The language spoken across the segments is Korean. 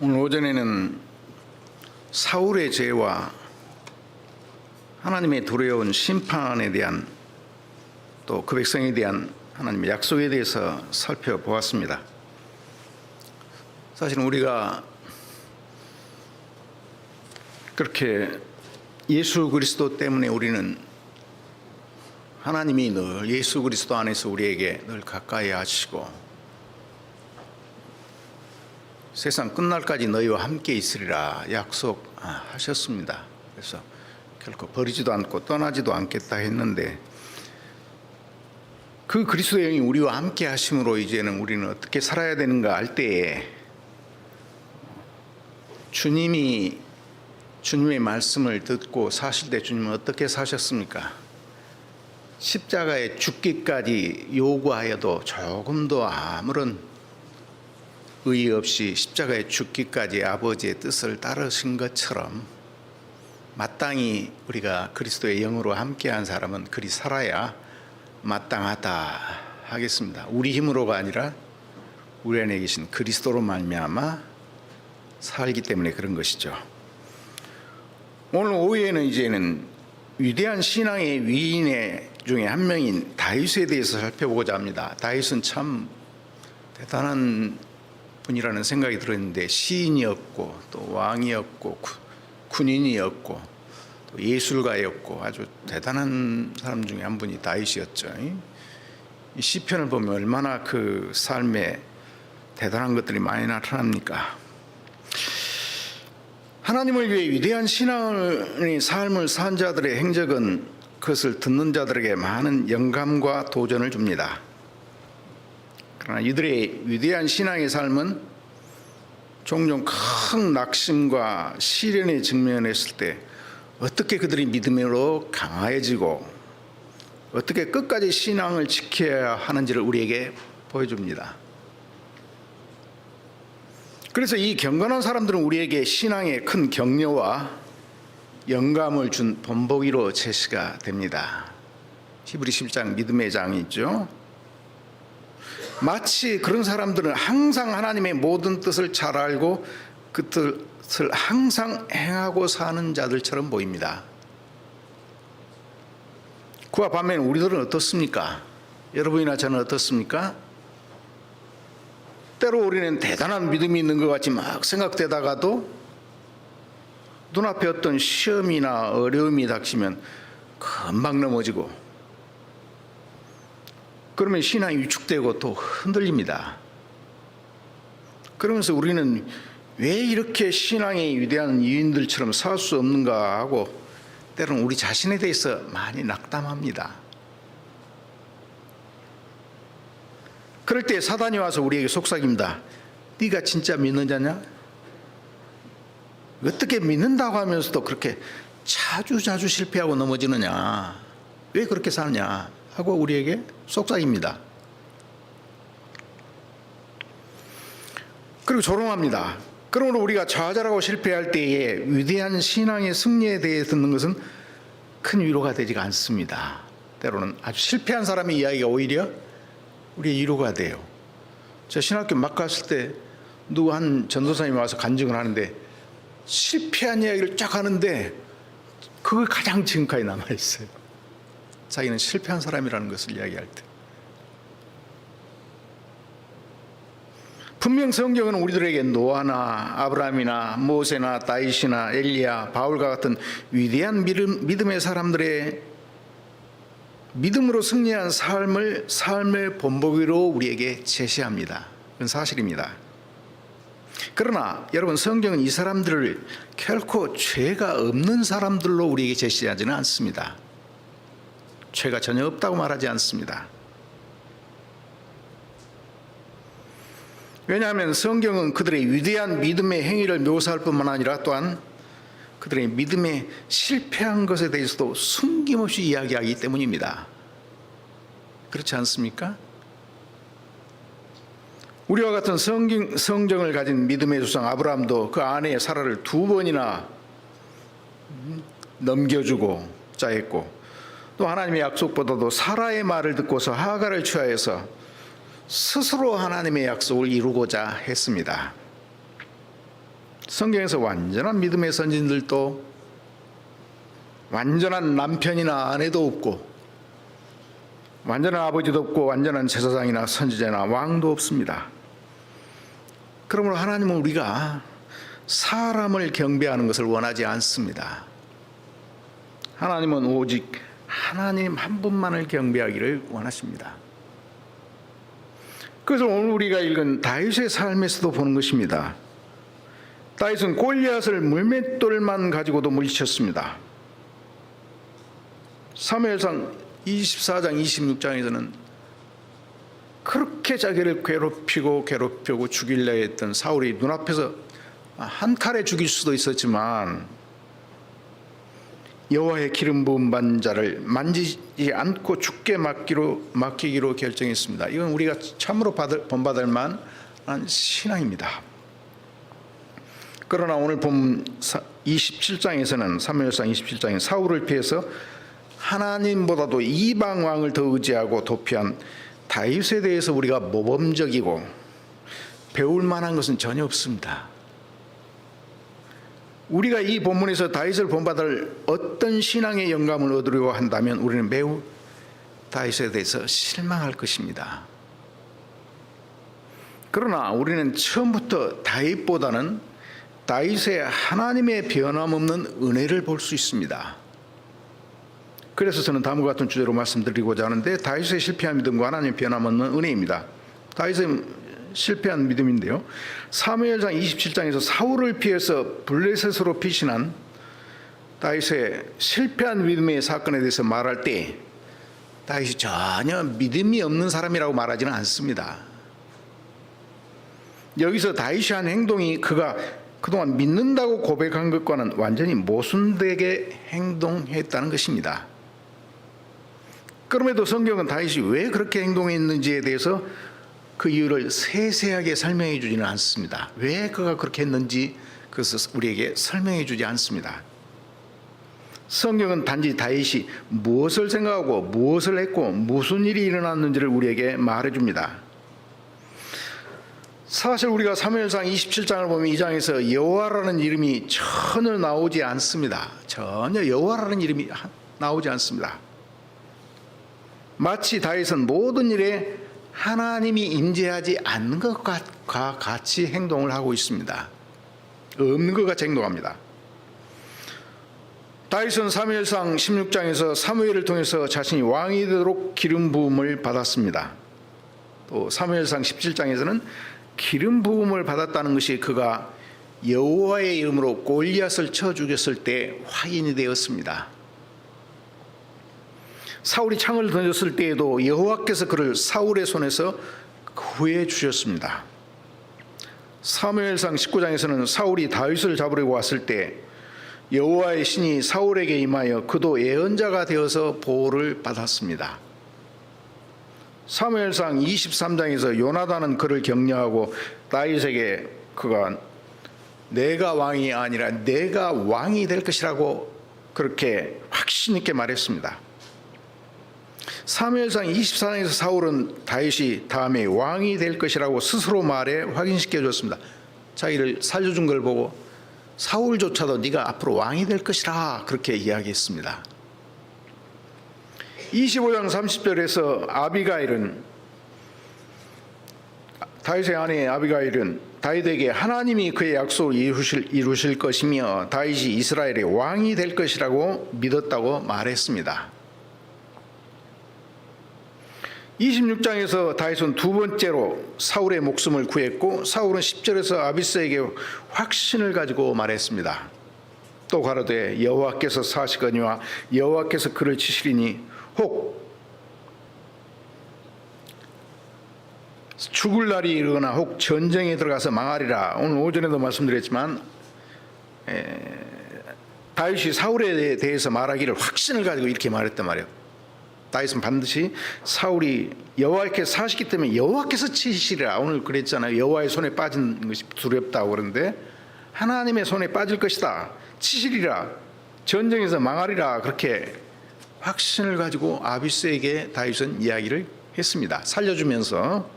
오늘 오전에는 사울의 죄와 하나님의 두려운 심판에 대한 또 그 백성에 대한 하나님의 약속에 대해서 살펴보았습니다. 사실은 우리가 그렇게 예수 그리스도 때문에 우리는 하나님이 늘 예수 그리스도 안에서 우리에게 늘 가까이 하시고 세상 끝날까지 너희와 함께 있으리라 약속하셨습니다. 그래서 결코 버리지도 않고 떠나지도 않겠다 했는데 그 그리스도의 영이 우리와 함께 하심으로 이제는 우리는 어떻게 살아야 되는가 할 때에 주님의 말씀을 듣고 사실 때 주님은 어떻게 사셨습니까? 십자가에 죽기까지 요구하여도 조금도 아무런 의의 없이 십자가에 죽기까지 아버지의 뜻을 따르신 것처럼 마땅히 우리가 그리스도의 영으로 함께한 사람은 그리 살아야 마땅하다 하겠습니다. 우리 힘으로가 아니라 우리 안에 계신 그리스도로 말미암아 살기 때문에 그런 것이죠. 오늘 오후에는 이제는 위대한 신앙의 위인 중에 한 명인 다윗에 대해서 살펴보고자 합니다. 다윗은 참 대단한 분이라는 생각이 들었는데 시인이었고 또 왕이었고 군인이었고 또 예술가였고 아주 대단한 사람 중에 한 분이 다윗이었죠. 이 시편을 보면 얼마나 그 삶에 대단한 것들이 많이 나타납니까? 하나님을 위해 위대한 신앙의 삶을 산 자들의 행적은 그것을 듣는 자들에게 많은 영감과 도전을 줍니다. 그러나 이들의 위대한 신앙의 삶은 종종 큰 낙심과 시련에 직면했을 때 어떻게 그들이 믿음으로 강화해지고 어떻게 끝까지 신앙을 지켜야 하는지를 우리에게 보여줍니다. 그래서 이 경건한 사람들은 우리에게 신앙의 큰 격려와 영감을 준 본보기로 제시가 됩니다. 히브리 11장 믿음의 장이 있죠. 마치 그런 사람들은 항상 하나님의 모든 뜻을 잘 알고 그 뜻을 항상 행하고 사는 자들처럼 보입니다. 그와 반면 우리들은 어떻습니까? 여러분이나 저는 어떻습니까? 때로 우리는 대단한 믿음이 있는 것 같이 막 생각되다가도 눈앞에 어떤 시험이나 어려움이 닥치면 금방 넘어지고 그러면 신앙이 위축되고 또 흔들립니다. 그러면서 우리는 왜 이렇게 신앙의 위대한 이인들처럼 살 수 없는가 하고 때로는 우리 자신에 대해서 많이 낙담합니다. 그럴 때 사단이 와서 우리에게 속삭입니다. 네가 진짜 믿는 자냐? 어떻게 믿는다고 하면서도 그렇게 자주 실패하고 넘어지느냐? 왜 그렇게 사느냐? 하고 우리에게 속삭입니다. 그리고 조롱합니다. 그러므로 우리가 좌절하고 실패할 때에 위대한 신앙의 승리에 대해 듣는 것은 큰 위로가 되지가 않습니다. 때로는 아주 실패한 사람의 이야기가 오히려 우리의 위로가 돼요. 저 신학교 막 갔을 때 누구 한 전도사님이 와서 간증을 하는데 실패한 이야기를 쫙 하는데 그걸 가장 지금까지 남아있어요. 자기는 실패한 사람이라는 것을 이야기할 때. 분명 성경은 우리들에게 노아나 아브라함이나 모세나 다윗이나 엘리야, 바울과 같은 위대한 믿음의 사람들의 믿음으로 승리한 삶의 본보기로 우리에게 제시합니다. 그건 사실입니다. 그러나 여러분, 성경은 이 사람들을 결코 죄가 없는 사람들로 우리에게 제시하지는 않습니다. 죄가 전혀 없다고 말하지 않습니다. 왜냐하면 성경은 그들의 위대한 믿음의 행위를 묘사할 뿐만 아니라 또한 그들의 믿음에 실패한 것에 대해서도 숨김없이 이야기하기 때문입니다. 그렇지 않습니까? 우리와 같은 성정을 가진 믿음의 조상 아브라함도 그 아내 사라를 2번이나 넘겨주고 짜했고 또 하나님의 약속보다도 사라의 말을 듣고서 하갈을 취하여서 스스로 하나님의 약속을 이루고자 했습니다. 성경에서 완전한 믿음의 선진들도 완전한 남편이나 아내도 없고 완전한 아버지도 없고 완전한 제사장이나 선지자나 왕도 없습니다. 그러므로 하나님은 우리가 사람을 경배하는 것을 원하지 않습니다. 하나님은 오직 하나님 한 분만을 경배하기를 원하십니다. 그래서 오늘 우리가 읽은 다윗의 삶에서도 보는 것입니다. 다윗은 골리앗을 물맷돌만 가지고도 물리쳤습니다. 사무엘상 24장 26장에서는 그렇게 자기를 괴롭히고 죽이려 했던 사울이 눈앞에서 한 칼에 죽일 수도 있었지만 여호와의 기름 부음 받는 자를 만지지 않고 죽게 맡기기로 결정했습니다. 이건 우리가 참으로 본받을 만한 신앙입니다. 그러나 오늘 본 27장에서는 사무엘상 27장에 사울을 피해서 하나님보다도 이방 왕을 더 의지하고 도피한 다윗에 대해서 우리가 모범적이고 배울 만한 것은 전혀 없습니다. 우리가 이 본문에서 다윗을 본받을 어떤 신앙의 영감을 얻으려고 한다면 우리는 매우 다윗에 대해서 실망할 것입니다. 그러나 우리는 처음부터 다윗보다는 다윗의 하나님의 변함없는 은혜를 볼 수 있습니다. 그래서 저는 다음과 같은 주제로 말씀드리고자 하는데 다윗의 실패한 믿음과 하나님의 변함없는 은혜입니다. 다윗의 실패한 믿음인데요, 사무엘상 27장에서 사울을 피해서 블레셋으로 피신한 다윗의 실패한 믿음의 사건에 대해서 말할 때 다윗이 전혀 믿음이 없는 사람이라고 말하지는 않습니다. 여기서 다윗이 한 행동이 그가 그동안 믿는다고 고백한 것과는 완전히 모순되게 행동했다는 것입니다. 그럼에도 성경은 다윗이 왜 그렇게 행동했는지에 대해서 그 이유를 세세하게 설명해 주지는 않습니다. 왜 그가 그렇게 했는지 그것을 우리에게 설명해 주지 않습니다. 성경은 단지 다윗이 무엇을 생각하고 무엇을 했고 무슨 일이 일어났는지를 우리에게 말해 줍니다. 사실 우리가 사무엘상 27장을 보면 이 장에서 여호와라는 이름이 전혀 나오지 않습니다. 전혀 여호와라는 이름이 나오지 않습니다. 마치 다윗은 모든 일에 하나님이 임재하지 않는 것과 같이 행동을 하고 있습니다. 없는 것 같이 행동합니다. 다윗은 사무엘상 16장에서 사무엘을 통해서 자신이 왕이 되도록 기름 부음을 받았습니다. 또 사무엘상 17장에서는 기름 부음을 받았다는 것이 그가 여호와의 이름으로 골리앗을 쳐 죽였을 때 확인이 되었습니다. 사울이 창을 던졌을 때에도 여호와께서 그를 사울의 손에서 구해 주셨습니다. 사무엘상 19장에서는 사울이 다윗을 잡으려고 왔을 때 여호와의 신이 사울에게 임하여 그도 예언자가 되어서 보호를 받았습니다. 사무엘상 23장에서 요나단은 그를 격려하고 다윗에게 그가 내가 왕이 아니라 내가 왕이 될 것이라고 그렇게 확신 있게 말했습니다. 사무엘상 24장에서 사울은 다윗이 다음에 왕이 될 것이라고 스스로 말해 확인시켜 줬습니다. 자기를 살려준 걸 보고 사울조차도 네가 앞으로 왕이 될 것이라 그렇게 이야기했습니다. 25장 30절에서 아비가일은 다윗의 아내 아비가일은 다윗에게 하나님이 그의 약속을 이루실 것이며 다윗이 이스라엘의 왕이 될 것이라고 믿었다고 말했습니다. 26장에서 다윗은 두 번째로 사울의 목숨을 구했고 사울은 10절에서 아비새에게 확신을 가지고 말했습니다. 또 가로되 여호와께서 사시거니와 여호와께서 그를 치시리니 혹 죽을 날이 이르거나 혹 전쟁에 들어가서 망하리라. 오늘 오전에도 말씀드렸지만 다윗이 사울에 대해서 말하기를 확신을 가지고 이렇게 말했단 말이에요. 다윗은 반드시 사울이 여호와께서 사시기 때문에 여호와께서 치시리라. 오늘 그랬잖아요. 여호와의 손에 빠진 것이 두렵다고 그러는데 하나님의 손에 빠질 것이다. 치시리라. 전쟁에서 망하리라. 그렇게 확신을 가지고 아비스에게 다윗은 이야기를 했습니다. 살려주면서.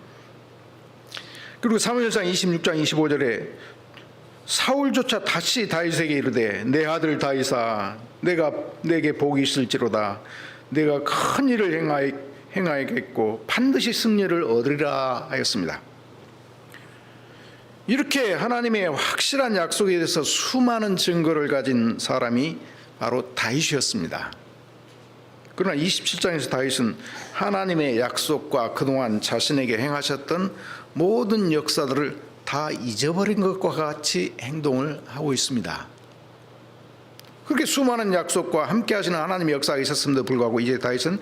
그리고 사무엘상 26장 25절에 사울조차 다시 다윗에게 이르되 내 아들 다윗아 내가 내게 복이 있을지로다. 내가 큰 일을 행하겠고 반드시 승리를 얻으리라 하였습니다. 이렇게 하나님의 확실한 약속에 대해서 수많은 증거를 가진 사람이 바로 다윗이었습니다. 그러나 27장에서 다윗은 하나님의 약속과 그동안 자신에게 행하셨던 모든 역사들을 다 잊어버린 것과 같이 행동을 하고 있습니다. 그렇게 수많은 약속과 함께 하시는 하나님의 역사가 있었음에도 불구하고 이제 다윗은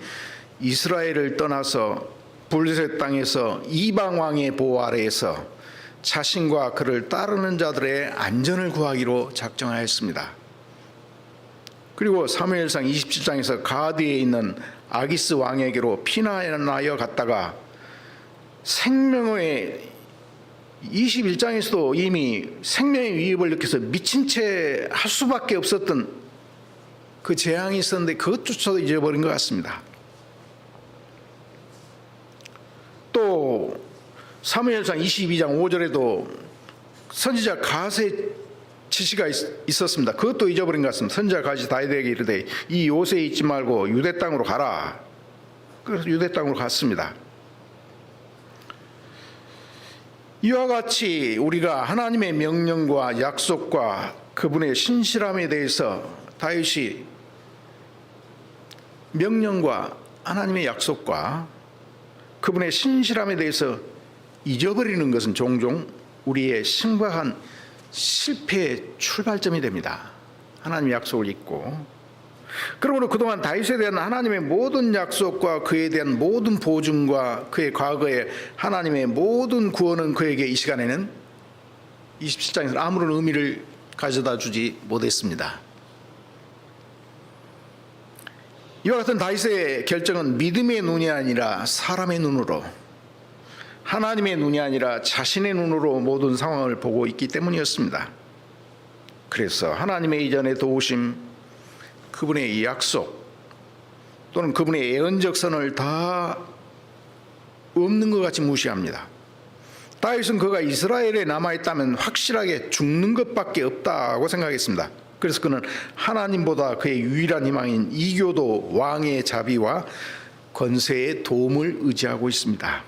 이스라엘을 떠나서 블레셋 땅에서 이방 왕의 보호 아래에서 자신과 그를 따르는 자들의 안전을 구하기로 작정하였습니다. 그리고 사무엘상 27장에서 가드에 있는 아기스 왕에게로 피난하여 갔다가 생명의 21장에서도 이미 생명의 위협을 느껴서 미친 채 할 수밖에 없었던 그 재앙이 있었는데 그것조차도 잊어버린 것 같습니다. 또 사무엘상 22장 5절에도 선지자 갓의 지시가 있었습니다. 그것도 잊어버린 것 같습니다. 선지자 갓이 다윗에게 이르되 이 요새에 있지 말고 유대 땅으로 가라. 그래서 유대 땅으로 갔습니다. 이와 같이 우리가 하나님의 명령과 약속과 그분의 신실함에 대해서 다윗이 명령과 하나님의 약속과 그분의 신실함에 대해서 잊어버리는 것은 종종 우리의 심각한 실패의 출발점이 됩니다. 하나님의 약속을 잊고, 그러므로 그동안 다윗에 대한 하나님의 모든 약속과 그에 대한 모든 보증과 그의 과거의 하나님의 모든 구원은 그에게 이 시간에는 27장에서 아무런 의미를 가져다 주지 못했습니다. 이와 같은 다윗의 결정은 믿음의 눈이 아니라 사람의 눈으로, 하나님의 눈이 아니라 자신의 눈으로 모든 상황을 보고 있기 때문이었습니다. 그래서 하나님의 이전의 도우심, 그분의 약속 또는 그분의 예언적 선을 다 없는 것 같이 무시합니다. 다윗은 그가 이스라엘에 남아있다면 확실하게 죽는 것밖에 없다고 생각했습니다. 그래서 그는 하나님보다 그의 유일한 희망인 이교도 왕의 자비와 권세의 도움을 의지하고 있습니다.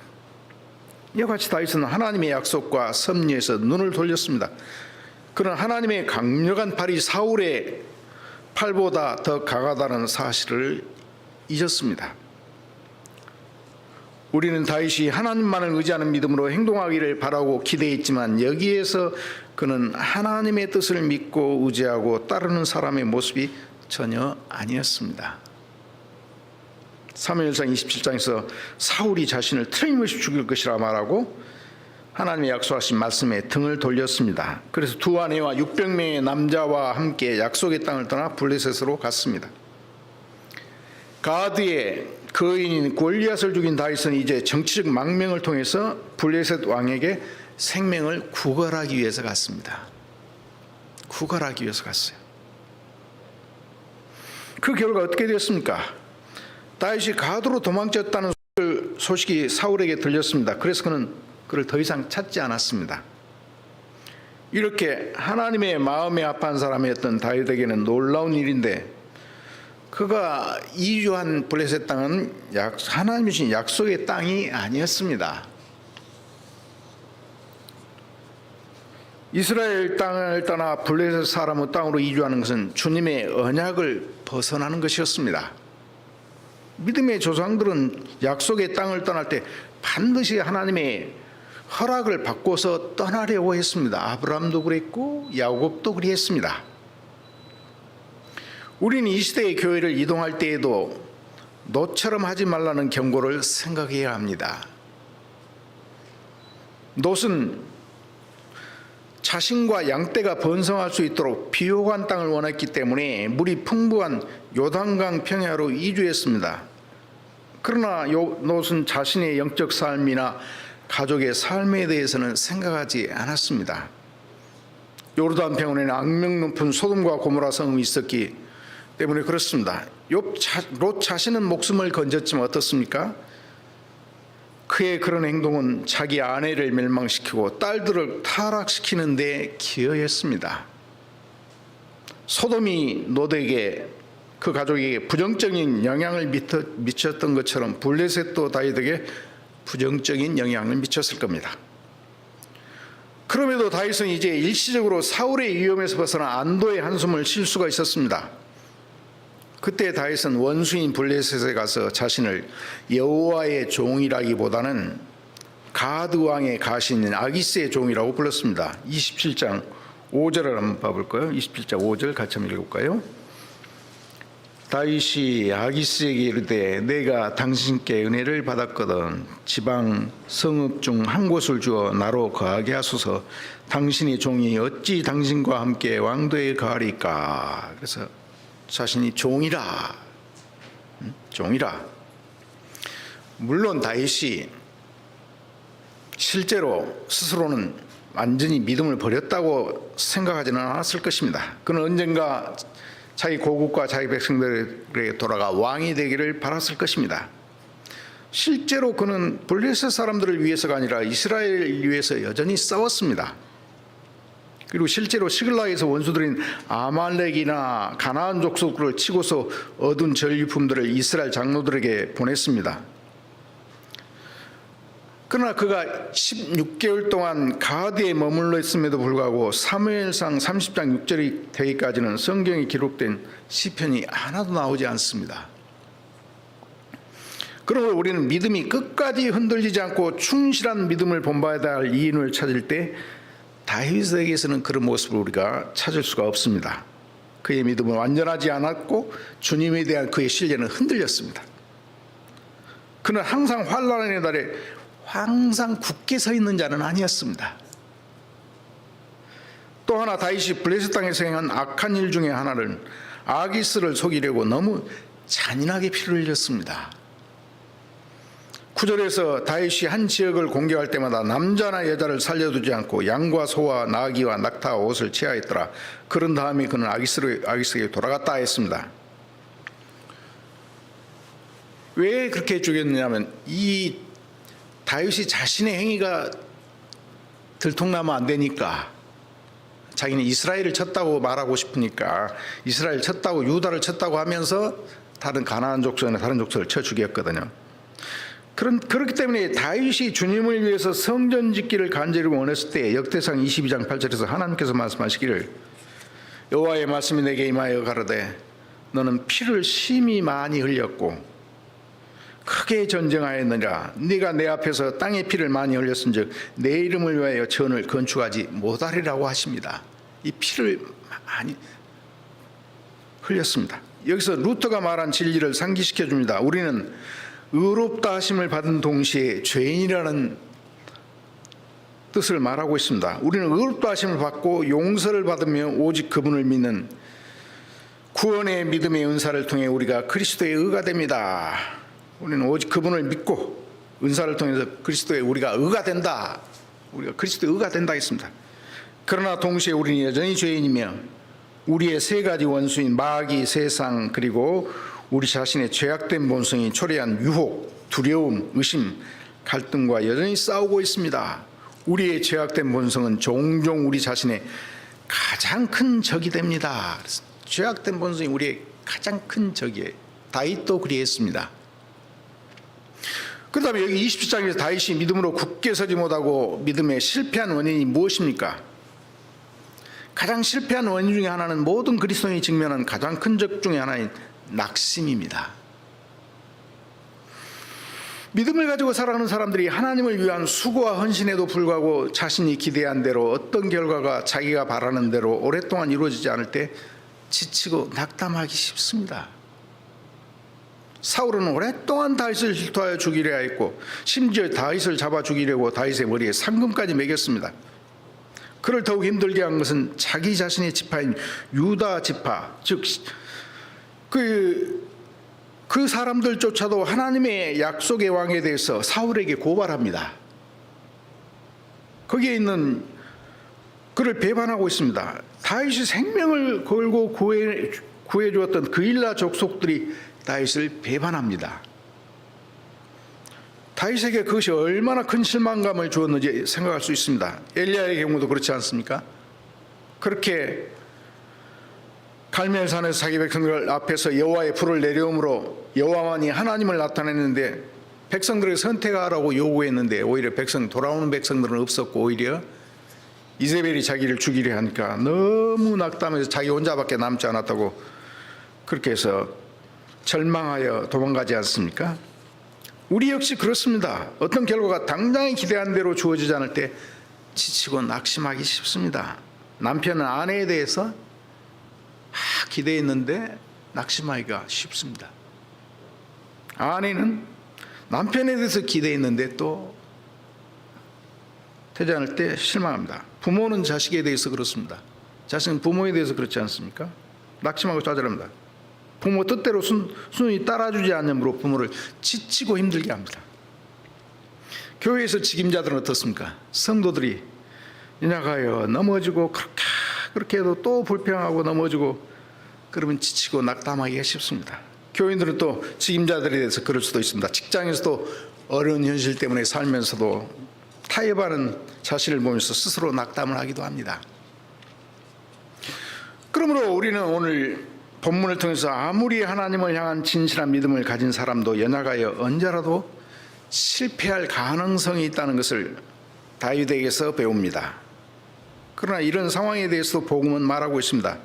이와 같이 다윗은 하나님의 약속과 섭리에서 눈을 돌렸습니다. 그는 하나님의 강력한 팔이 사울의 팔보다 더 강하다는 사실을 잊었습니다. 우리는 다윗이 하나님만을 의지하는 믿음으로 행동하기를 바라고 기대했지만 여기에서 그는 하나님의 뜻을 믿고 의지하고 따르는 사람의 모습이 전혀 아니었습니다. 사무엘상 27장에서 사울이 자신을 틀림없이 죽일 것이라 말하고 하나님의 약속하신 말씀에 등을 돌렸습니다. 그래서 두 아내와 600명의 남자와 함께 약속의 땅을 떠나 블레셋으로 갔습니다. 가드의 거인인 골리앗을 죽인 다윗은 이제 정치적 망명을 통해서 블레셋 왕에게 생명을 구걸하기 위해서 갔습니다. 구걸하기 위해서 갔어요. 그 결과 어떻게 되었습니까? 다윗이 가드로 도망쳤다는 소식이 사울에게 들렸습니다. 그래서 그는 그를 더 이상 찾지 않았습니다. 이렇게 하나님의 마음에 합한 사람이었던 다윗에게는 놀라운 일인데, 그가 이주한 블레셋 땅은 하나님이 주신 약속의 땅이 아니었습니다. 이스라엘 땅을 떠나 블레셋 사람의 땅으로 이주하는 것은 주님의 언약을 벗어나는 것이었습니다. 믿음의 조상들은 약속의 땅을 떠날 때 반드시 하나님의 허락을 받고서 떠나려고 했습니다. 아브라함도 그랬고 야곱도 그랬습니다. 우리는 이 시대의 교회를 이동할 때에도 놋처럼 하지 말라는 경고를 생각해야 합니다. 놋은 자신과 양떼가 번성할 수 있도록 비옥한 땅을 원했기 때문에 물이 풍부한 요단강 평야로 이주했습니다. 그러나 놋은 자신의 영적 삶이나 가족의 삶에 대해서는 생각하지 않았습니다. 요르단 평원에는 악명 높은 소돔과 고모라 성이 있었기 때문에 그렇습니다. 롯 자신은 목숨을 건졌지만 어떻습니까? 그의 그런 행동은 자기 아내를 멸망시키고 딸들을 타락시키는 데 기여했습니다. 소돔이 롯에게 그 가족에게 부정적인 영향을 미쳤던 것처럼 블레셋도 다윗에게 부정적인 영향을 미쳤을 겁니다. 그럼에도 다윗은 이제 일시적으로 사울의 위험에서 벗어나 안도의 한숨을 쉴 수가 있었습니다. 그때 다윗은 원수인 블레셋에 가서 자신을 여호와의 종이라기보다는 가드 왕의 가신인 아기스의 종이라고 불렀습니다. 27장 5절을 한번 봐볼까요? 27장 5절 같이 한번 읽어볼까요? 다윗이 아기스에게 이르되 내가 당신께 은혜를 받았거든 지방 성읍 중 한 곳을 주어 나로 거하게 하소서. 당신의 종이 어찌 당신과 함께 왕도에 거하리까. 그래서 자신이 종이라. 물론 다윗이 실제로 스스로는 완전히 믿음을 버렸다고 생각하지는 않았을 것입니다. 그는 언젠가 자기 고국과 자기 백성들에게 돌아가 왕이 되기를 바랐을 것입니다. 실제로 그는 블레셋 사람들을 위해서가 아니라 이스라엘을 위해서 여전히 싸웠습니다. 그리고 실제로 시글락에서 원수들인 아말렉이나 가나안 족속들을 치고서 얻은 전리품들을 이스라엘 장로들에게 보냈습니다. 그러나 그가 16개월 동안 가드에 머물러 있음에도 불구하고 사무엘상 30장 6절이 되기까지는 성경에 기록된 시편이 하나도 나오지 않습니다. 그러므로 우리는 믿음이 끝까지 흔들리지 않고 충실한 믿음을 본받아야 할 이인을 찾을 때 다윗에게서는 그런 모습을 우리가 찾을 수가 없습니다. 그의 믿음은 완전하지 않았고 주님에 대한 그의 신뢰는 흔들렸습니다. 그는 항상 환난의 날에 항상 굳게 서 있는 자는 아니었습니다. 또 하나 다윗이 블레셋 땅에서 행한 악한 일 중에 하나는 아기스를 속이려고 너무 잔인하게 피를 흘렸습니다. 9절에서 다윗이 한 지역을 공격할 때마다 남자나 여자를 살려두지 않고 양과 소와 나귀와 낙타와 옷을 취하였더라. 그런 다음에 그는 아기스에게 돌아갔다 했습니다. 왜 그렇게 죽였느냐면 이 다윗이 자신의 행위가 들통나면 안 되니까, 자기는 이스라엘을 쳤다고 말하고 싶으니까 이스라엘 쳤다고 유다를 쳤다고 하면서 다른 가나안 족속이나 다른 족속을 쳐 죽였거든요. 그렇기 때문에 다윗이 주님을 위해서 성전 짓기를 간절히 원했을 때 역대상 22장 8절에서 하나님께서 말씀하시기를 여호와의 말씀이 내게 임하여 가로되 너는 피를 심히 많이 흘렸고 크게 전쟁하였느니라. 네가 내 앞에서 땅의 피를 많이 흘렸은즉 내 이름을 위하여 전을 건축하지 못하리라고 하십니다. 이 피를 많이 흘렸습니다. 여기서 루터가 말한 진리를 상기시켜 줍니다. 우리는 의롭다 하심을 받은 동시에 죄인이라는 뜻을 말하고 있습니다. 우리는 의롭다 하심을 받고 용서를 받으며 오직 그분을 믿는 구원의 믿음의 은사를 통해 우리가 그리스도의 의가 됩니다. 우리는 오직 그분을 믿고 은사를 통해서 그리스도의 우리가 의가 된다. 우리가 그리스도의 의가 된다 했습니다. 그러나 동시에 우리는 여전히 죄인이며 우리의 세 가지 원수인 마귀, 세상, 그리고 우리 자신의 죄악된 본성이 초래한 유혹, 두려움, 의심, 갈등과 여전히 싸우고 있습니다. 우리의 죄악된 본성은 종종 우리 자신의 가장 큰 적이 됩니다. 죄악된 본성이 우리의 가장 큰 적이에요. 다윗도 그리했습니다. 그 다음에 여기 27장에서 다윗이 믿음으로 굳게 서지 못하고 믿음에 실패한 원인이 무엇입니까? 가장 실패한 원인 중에 하나는 모든 그리스도인이 직면한 가장 큰 적 중에 하나인 낙심입니다. 믿음을 가지고 살아가는 사람들이 하나님을 위한 수고와 헌신에도 불구하고 자신이 기대한 대로 어떤 결과가 자기가 바라는 대로 오랫동안 이루어지지 않을 때 지치고 낙담하기 쉽습니다. 사울은 오랫동안 다윗을 질투하여 죽이려 하였고 심지어 다윗을 잡아 죽이려고 다윗의 머리에 상금까지 매겼습니다. 그를 더욱 힘들게 한 것은 자기 자신의 지파인 유다 지파, 즉 그 사람들조차도 하나님의 약속의 왕에 대해서 사울에게 고발합니다. 거기에 있는 그를 배반하고 있습니다. 다윗이 생명을 걸고 구해 주었던 그일라 족속들이 다윗을 배반합니다. 다윗에게 그것이 얼마나 큰 실망감을 주었는지 생각할 수 있습니다. 엘리야의 경우도 그렇지 않습니까? 그렇게 갈멜산에서 자기 백성들 앞에서 여호와의 불을 내려옴으로 여호와만이 하나님을 나타냈는데 백성들에게 선택하라고 요구했는데 오히려 돌아오는 백성들은 없었고 오히려 이세벨이 자기를 죽이려 하니까 너무 낙담해서 자기 혼자밖에 남지 않았다고 그렇게 해서 절망하여 도망가지 않습니까? 우리 역시 그렇습니다. 어떤 결과가 당장에 기대한 대로 주어지지 않을 때 지치고 낙심하기 쉽습니다. 남편은 아내에 대해서 기대했는데 낙심하기가 쉽습니다. 아내는 남편에 대해서 기대했는데 또 되지 않을 때 실망합니다. 부모는 자식에 대해서 그렇습니다. 자식은 부모에 대해서 그렇지 않습니까? 낙심하고 좌절합니다. 부모 뜻대로 순순히 따라주지 않으므로 부모를 지치고 힘들게 합니다. 교회에서 직임자들은 어떻습니까? 성도들이 연약하여 넘어지고 그렇게 해도 또 불평하고 넘어지고 그러면 지치고 낙담하기가 쉽습니다. 교인들은 또 직임자들에 대해서 그럴 수도 있습니다. 직장에서도 어려운 현실 때문에 살면서도 타협하는 자신을 보면서 스스로 낙담을 하기도 합니다. 그러므로 우리는 오늘 본문을 통해서 아무리 하나님을 향한 진실한 믿음을 가진 사람도 연약하여 언제라도 실패할 가능성이 있다는 것을 다윗에게서 배웁니다. 그러나 이런 상황에 대해서도 복음은 말하고 있습니다.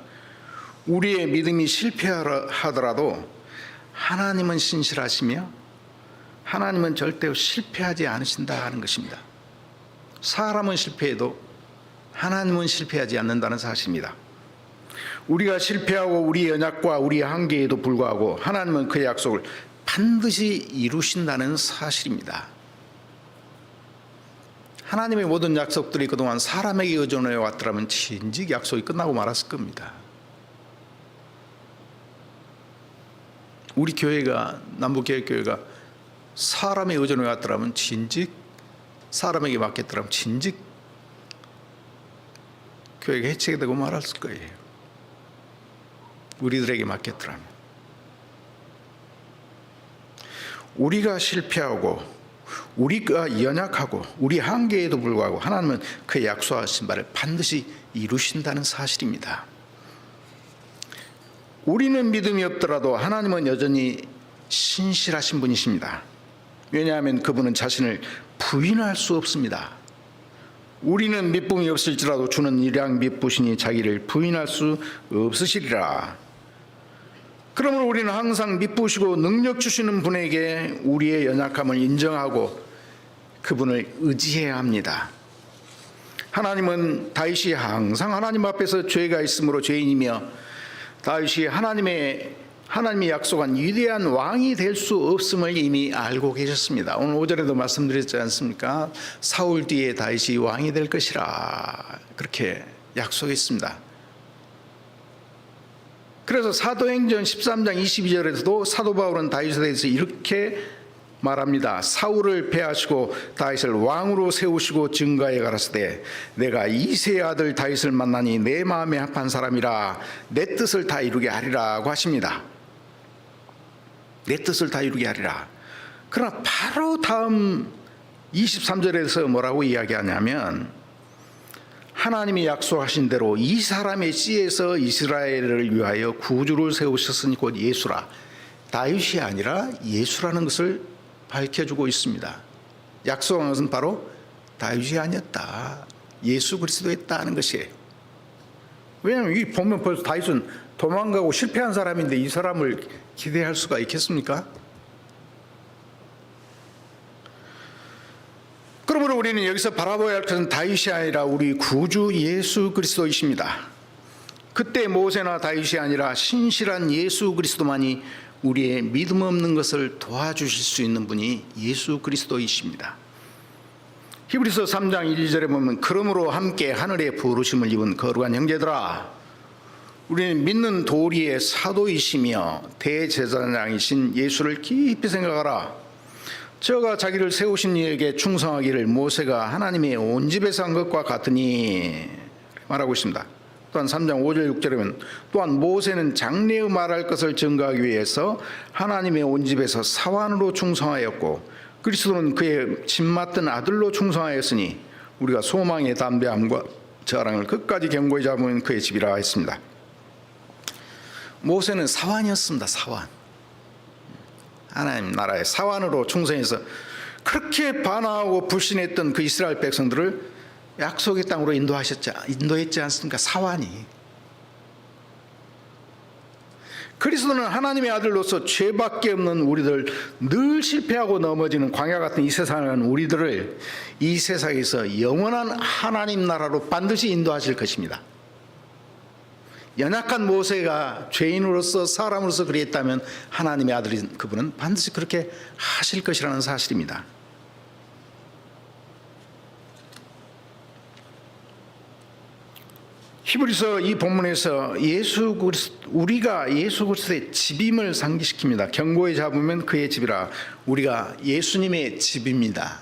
우리의 믿음이 실패하더라도 하나님은 신실하시며 하나님은 절대 실패하지 않으신다는 것입니다. 사람은 실패해도 하나님은 실패하지 않는다는 사실입니다. 우리가 실패하고 우리 연약과 우리 한계에도 불구하고 하나님은 그의 약속을 반드시 이루신다는 사실입니다. 하나님의 모든 약속들이 그동안 사람에게 의존해 왔더라면 진즉 약속이 끝나고 말았을 겁니다. 우리 교회가 남북개혁교회가 사람에 의존해 왔더라면 진즉 사람에게 맡겼더라면 진즉 교회가 해체되고 말았을 거예요. 우리들에게 맡겼더라면. 우리가 실패하고 우리가 연약하고 우리 한계에도 불구하고 하나님은 그의 약속하신 바를 반드시 이루신다는 사실입니다. 우리는 믿음이 없더라도 하나님은 여전히 신실하신 분이십니다. 왜냐하면 그분은 자신을 부인할 수 없습니다. 우리는 믿음이 없을지라도 주는 일양 믿으시니 자기를 부인할 수 없으시리라. 그러므로 우리는 항상 믿으시고 능력 주시는 분에게 우리의 연약함을 인정하고 그분을 의지해야 합니다. 하나님은 다윗이 항상 하나님 앞에서 죄가 있으므로 죄인이며 다윗이 하나님이 약속한 위대한 왕이 될 수 없음을 이미 알고 계셨습니다. 오늘 5절에도 말씀드렸지 않습니까? 사울 뒤에 다윗이 왕이 될 것이라 그렇게 약속했습니다. 그래서 사도행전 13장 22절에서도 사도 바울은 다윗에 대해서 이렇게 말합니다. 사울을 패하시고 다윗을 왕으로 세우시고 증거하여 가라사대 내가 이새의 아들 다윗을 만나니 내 마음에 합한 사람이라 내 뜻을 다 이루게 하리라고 하십니다. 내 뜻을 다 이루게 하리라. 그러나 바로 다음 23절에서 뭐라고 이야기하냐면 하나님이 약속하신 대로 이 사람의 씨에서 이스라엘을 위하여 구주를 세우셨으니 곧 예수라. 다윗이 아니라 예수라는 것을 밝혀주고 있습니다. 약속한 것은 바로 다윗이 아니었다. 예수 그리스도였다는 것이에요. 왜냐하면 이 보면 벌써 다윗은 도망가고 실패한 사람인데 이 사람을 기대할 수가 있겠습니까? 그러므로 우리는 여기서 바라봐야 할 것은 다윗이 아니라 우리 구주 예수 그리스도이십니다. 그때 모세나 다윗이 아니라 신실한 예수 그리스도만이 우리의 믿음 없는 것을 도와주실 수 있는 분이 예수 그리스도이십니다. 히브리서 3장 1, 2절에 보면 그러므로 함께 하늘의 부르심을 입은 거룩한 형제들아 우리는 믿는 도리의 사도이시며 대제사장이신 예수를 깊이 생각하라. 저가 자기를 세우신 이에게 충성하기를 모세가 하나님의 온 집에서 한 것과 같으니 말하고 있습니다. 또한 3장 5절 6절에 보면 또한 모세는 장래의 말할 것을 증거하기 위해서 하나님의 온 집에서 사환으로 충성하였고 그리스도는 그의 짓맡은 아들로 충성하였으니 우리가 소망의 담대함과 자랑을 끝까지 견고히 잡으면 그의 집이라 했습니다. 모세는 사환이었습니다. 사환. 하나님 나라의 사환으로 충성해서 그렇게 반항하고 불신했던 그 이스라엘 백성들을 약속의 땅으로 인도했지 않습니까? 사환이. 그리스도는 하나님의 아들로서 죄밖에 없는 우리들, 늘 실패하고 넘어지는 광야 같은 이 세상은 우리들을 이 세상에서 영원한 하나님 나라로 반드시 인도하실 것입니다. 연약한 모세가 죄인으로서 사람으로서 그랬다면 하나님의 아들인 그분은 반드시 그렇게 하실 것이라는 사실입니다. 히브리서 이 본문에서 우리가 예수 그리스도의 집임을 상기시킵니다. 견고히 잡으면 그의 집이라. 우리가 예수님의 집입니다.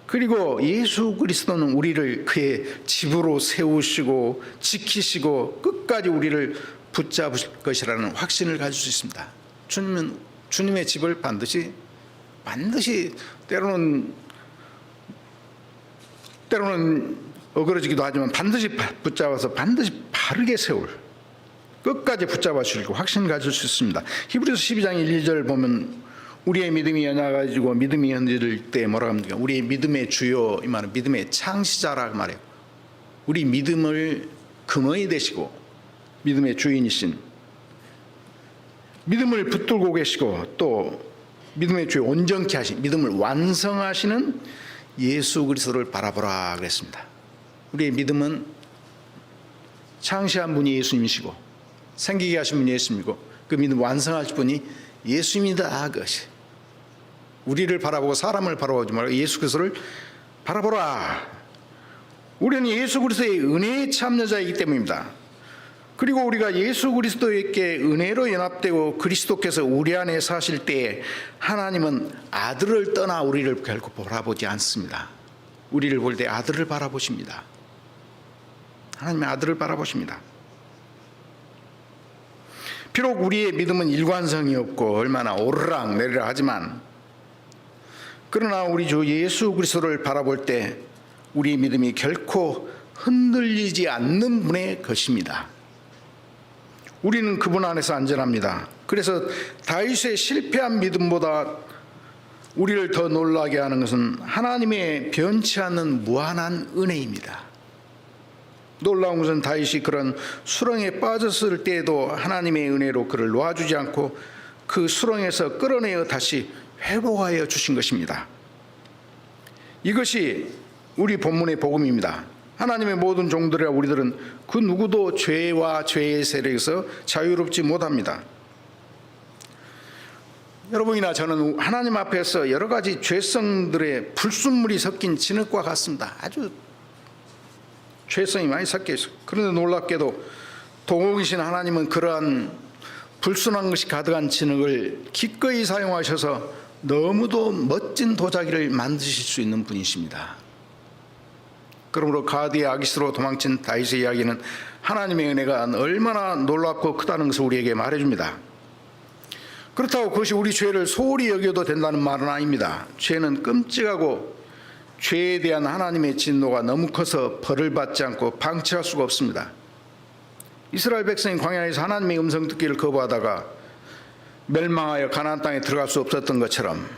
그리고 예수 그리스도는 우리를 그의 집으로 세우시고 지키시고 끝까지 우리를 붙잡으실 것이라는 확신을 가질 수 있습니다. 주님은 주님의 집을 반드시 때로는 어그러지기도 하지만 반드시 붙잡아서 반드시 바르게 세울, 끝까지 붙잡아 주시고 확신을 가질 수 있습니다. 히브리서 12장 1, 2절 보면 우리의 믿음이 연약해지고 믿음이 흔들릴 때 뭐라고 합니까? 우리의 믿음의 주요, 이 말은 믿음의 창시자라고 말해요. 우리 믿음을 근원이 되시고 믿음의 주인이신, 믿음을 붙들고 계시고 또 믿음의 주요 온전케 하신, 믿음을 완성하시는 예수 그리스도를 바라보라 그랬습니다. 우리의 믿음은 창시한 분이 예수님이시고 생기게 하신 분이 예수님이고 그 믿음 완성하실 분이 예수입니다. 그것이 우리를 바라보고 사람을 바라보지 말고 예수 그리스도를 바라보라. 우리는 예수 그리스도의 은혜의 참여자이기 때문입니다. 그리고 우리가 예수 그리스도에게 은혜로 연합되고 그리스도께서 우리 안에 사실 때 하나님은 아들을 떠나 우리를 결코 바라보지 않습니다. 우리를 볼 때 아들을 바라보십니다. 하나님의 아들을 바라보십니다. 비록 우리의 믿음은 일관성이 없고 얼마나 오르락 내리락 하지만 그러나 우리 주 예수 그리스도를 바라볼 때 우리의 믿음이 결코 흔들리지 않는 분의 것입니다. 우리는 그분 안에서 안전합니다. 그래서 다윗의 실패한 믿음보다 우리를 더 놀라게 하는 것은 하나님의 변치 않는 무한한 은혜입니다. 놀라운 것은 다윗이 그런 수렁에 빠졌을 때에도 하나님의 은혜로 그를 놓아주지 않고 그 수렁에서 끌어내어 다시 회복하여 주신 것입니다. 이것이 우리 본문의 복음입니다. 하나님의 모든 종들이라 우리들은 그 누구도 죄와 죄의 세력에서 자유롭지 못합니다. 여러분이나 저는 하나님 앞에서 여러 가지 죄성들의 불순물이 섞인 진흙과 같습니다. 아주 죄성이 많이 섞여 있어요. 그런데 놀랍게도 도공이신 하나님은 그러한 불순한 것이 가득한 진흙을 기꺼이 사용하셔서 너무도 멋진 도자기를 만드실 수 있는 분이십니다. 그러므로 가드의 아기스로 도망친 다윗의 이야기는 하나님의 은혜가 얼마나 놀랍고 크다는 것을 우리에게 말해줍니다. 그렇다고 그것이 우리 죄를 소홀히 여겨도 된다는 말은 아닙니다. 죄는 끔찍하고 죄에 대한 하나님의 진노가 너무 커서 벌을 받지 않고 방치할 수가 없습니다. 이스라엘 백성이 광야에서 하나님의 음성 듣기를 거부하다가 멸망하여 가나안 땅에 들어갈 수 없었던 것처럼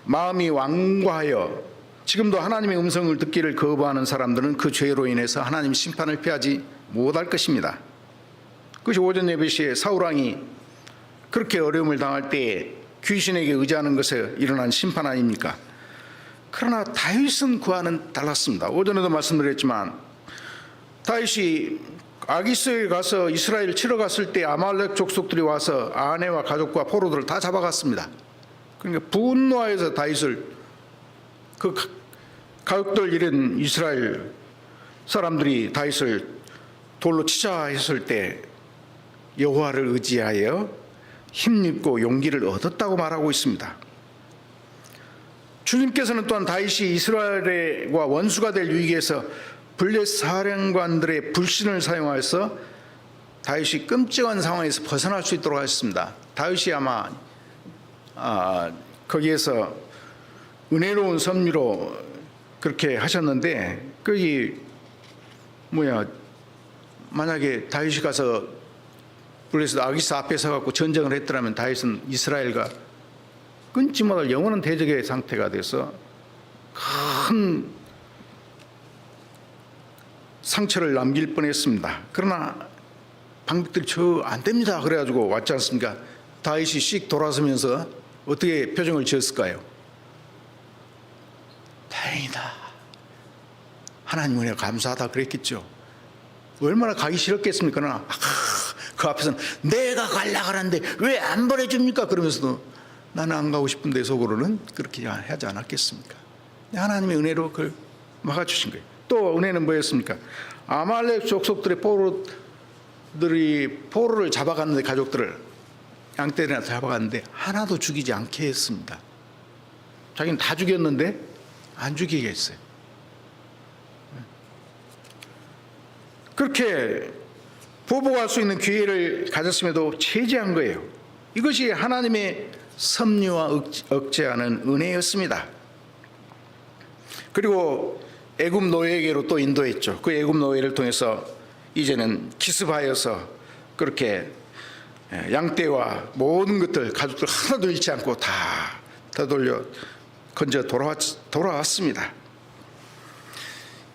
마음이 완고하여 지금도 하나님의 음성을 듣기를 거부하는 사람들은 그 죄로 인해서 하나님 심판을 피하지 못할 것입니다. 그것이 오전 예배 시에 사울왕이 그렇게 어려움을 당할 때에 귀신에게 의지하는 것에 일어난 심판 아닙니까? 그러나 다윗은 그와는 달랐습니다. 오전에도 말씀드렸지만 다윗이 아기스에 가서 이스라엘을 치러 갔을 때 아말렉 족속들이 와서 아내와 가족과 포로들을 다 잡아갔습니다. 그러니까 분노하여서 다윗을 그 가족들 잃은 이스라엘 사람들이 다윗을 돌로 치자 했을 때 여호와를 의지하여 힘입고 용기를 얻었다고 말하고 있습니다. 주님께서는 또한 다윗이 이스라엘과 원수가 될 위기에서 블레 사령관들의 불신을 사용하여서 다윗이 끔찍한 상황에서 벗어날 수 있도록 하셨습니다. 다윗이 아마 거기에서 은혜로운 섭리로 그렇게 하셨는데, 거기 만약에 다윗이 가서 블레셋 아기스 앞에 서갖고 전쟁을 했더라면 다윗은 이스라엘과 끊지 못할 영원한 대적의 상태가 돼서 큰 상처를 남길 뻔했습니다. 그러나 방백들이 저 안 됩니다 그래가지고 왔지 않습니까? 다윗이 씩 돌아서면서 어떻게 표정을 지었을까요? 다행이다, 하나님 은혜 감사하다 그랬겠죠. 얼마나 가기 싫었겠습니까? 그러나 그 앞에서는 내가 가려고 하는데 왜 안 보내줍니까? 그러면서도 나는 안 가고 싶은데 속으로는 그렇게 하지 않았겠습니까? 하나님의 은혜로 그걸 막아주신 거예요. 또 은혜는 뭐였습니까? 아말렉 족속들의 포로를 잡아갔는데, 가족들을 양떼들이나 잡아갔는데 하나도 죽이지 않게 했습니다. 자기는 다 죽였는데 안 죽이게 했어요. 그렇게 보복할 수 있는 기회를 가졌음에도 제지한 거예요. 이것이 하나님의 섭리와 억제하는 은혜였습니다. 그리고 애굽 노예에게로 또 인도했죠. 그 애굽 노예를 통해서 이제는 기습하여서 그렇게 양떼와 모든 것들, 가족들 하나도 잃지 않고 다 되돌려 건져 돌아왔습니다.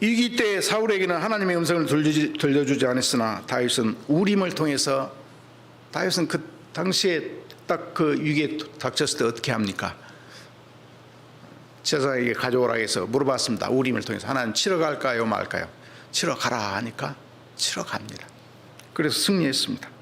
위기 때 사울에게는 하나님의 음성을 들려주지 않았으나 다윗은 우림을 통해서, 다윗은 그 당시에 딱 그 위기에 닥쳤을 때 어떻게 합니까? 제사장에게 가져오라 해서 물어봤습니다. 우림을 통해서 하나님 치러 갈까요 말까요? 치러 가라 하니까 치러 갑니다. 그래서 승리했습니다.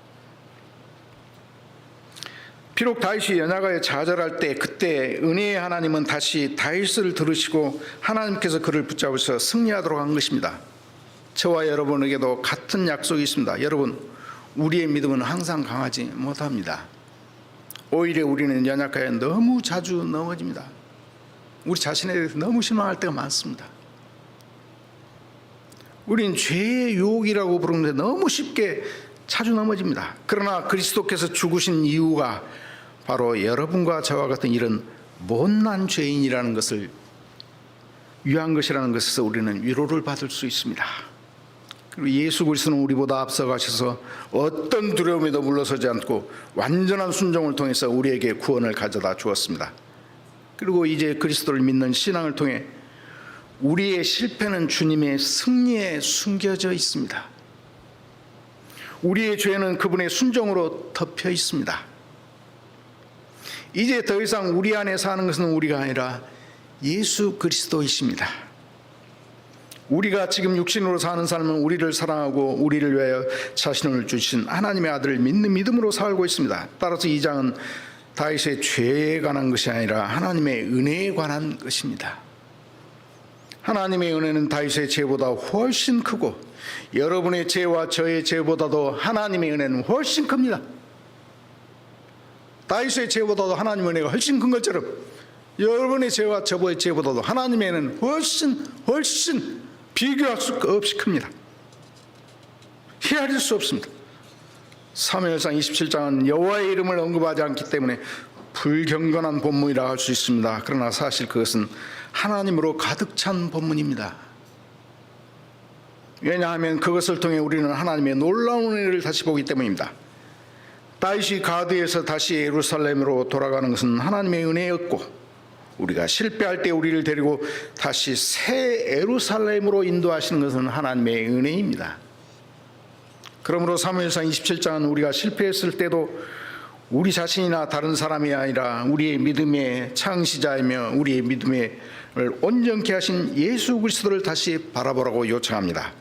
비록 다윗이 연약하여 좌절할 때, 그때 은혜의 하나님은 다시 다윗을 들으시고 하나님께서 그를 붙잡으셔서 승리하도록 한 것입니다. 저와 여러분에게도 같은 약속이 있습니다. 여러분, 우리의 믿음은 항상 강하지 못합니다. 오히려 우리는 연약하여 너무 자주 넘어집니다. 우리 자신에 대해서 너무 실망할 때가 많습니다. 우린 죄의 유혹이라고 부르는데 너무 쉽게 자주 넘어집니다. 그러나 그리스도께서 죽으신 이유가 바로 여러분과 저와 같은 이런 못난 죄인이라는 것을 위한 것이라는 것에서 우리는 위로를 받을 수 있습니다. 그리고 예수 그리스도는 우리보다 앞서가셔서 어떤 두려움에도 물러서지 않고 완전한 순종을 통해서 우리에게 구원을 가져다 주었습니다. 그리고 이제 그리스도를 믿는 신앙을 통해 우리의 실패는 주님의 승리에 숨겨져 있습니다. 우리의 죄는 그분의 순종으로 덮여 있습니다. 이제 더 이상 우리 안에 사는 것은 우리가 아니라 예수 그리스도이십니다. 우리가 지금 육신으로 사는 삶은 우리를 사랑하고 우리를 위하여 자신을 주신 하나님의 아들을 믿는 믿음으로 살고 있습니다. 따라서 이 장은 다윗의 죄에 관한 것이 아니라 하나님의 은혜에 관한 것입니다. 하나님의 은혜는 다윗의 죄보다 훨씬 크고 여러분의 죄와 저의 죄보다도 하나님의 은혜는 훨씬 큽니다. 다윗의 죄보다도 하나님의 은혜가 훨씬 큰 것처럼 여러분의 죄와 저의 죄보다도 하나님의 은혜는 훨씬 비교할 수 없이 큽니다. 헤아릴 수 없습니다. 사무엘상 27장은 여호와의 이름을 언급하지 않기 때문에 불경건한 본문이라 할 수 있습니다. 그러나 사실 그것은 하나님으로 가득 찬 본문입니다. 왜냐하면 그것을 통해 우리는 하나님의 놀라운 은혜를 다시 보기 때문입니다. 다윗이 가드에서 다시 예루살렘으로 돌아가는 것은 하나님의 은혜였고, 우리가 실패할 때 우리를 데리고 다시 새 예루살렘으로 인도하시는 것은 하나님의 은혜입니다. 그러므로 사무엘상 27장은 우리가 실패했을 때도 우리 자신이나 다른 사람이 아니라 우리의 믿음의 창시자이며 우리의 믿음을 온전케 하신 예수 그리스도를 다시 바라보라고 요청합니다.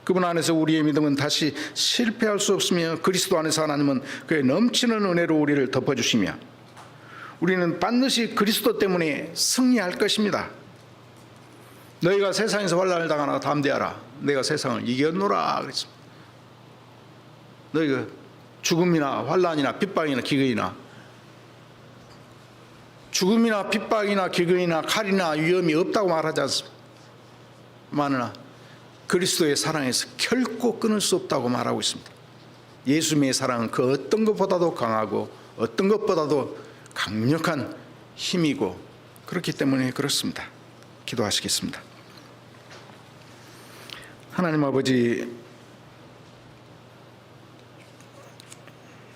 그분 안에서 우리의 믿음은 다시 실패할 수 없으며 그리스도 안에서 하나님은 그의 넘치는 은혜로 우리를 덮어주시며 우리는 반드시 그리스도 때문에 승리할 것입니다. 너희가 세상에서 환난을 당하나 담대하라. 내가 세상을 이겼노라 그랬습니다. 너희가 죽음이나 환난이나 핍박이나 기근이나 죽음이나 핍박이나 기근이나 칼이나 위험이 없다고 말하지 않습니다. 마나 그리스도의 사랑에서 결코 끊을 수 없다고 말하고 있습니다. 예수님의 사랑은 그 어떤 것보다도 강하고 어떤 것보다도 강력한 힘이고 그렇기 때문에 그렇습니다. 기도하시겠습니다. 하나님 아버지,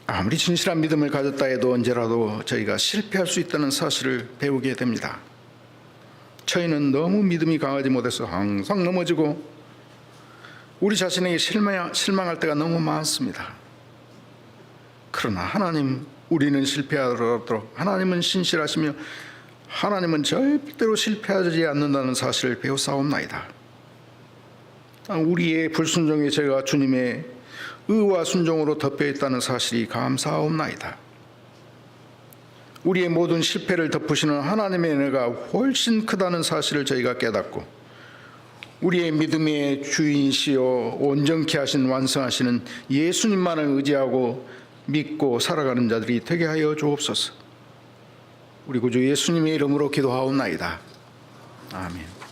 아무리 진실한 믿음을 가졌다 해도 언제라도 저희가 실패할 수 있다는 사실을 배우게 됩니다. 저희는 너무 믿음이 강하지 못해서 항상 넘어지고 우리 자신에게 실망할 때가 너무 많습니다. 그러나 하나님, 우리는 실패하더라도 하나님은 신실하시며 하나님은 절대로 실패하지 않는다는 사실을 배우사옵나이다. 우리의 불순종의 죄가 주님의 의와 순종으로 덮여있다는 사실이 감사하옵나이다. 우리의 모든 실패를 덮으시는 하나님의 은혜가 훨씬 크다는 사실을 저희가 깨닫고 우리의 믿음의 주인이시여 온전케 하신 완성하시는 예수님만을 의지하고 믿고 살아가는 자들이 되게 하여 주옵소서. 우리 구주 예수님의 이름으로 기도하옵나이다. 아멘.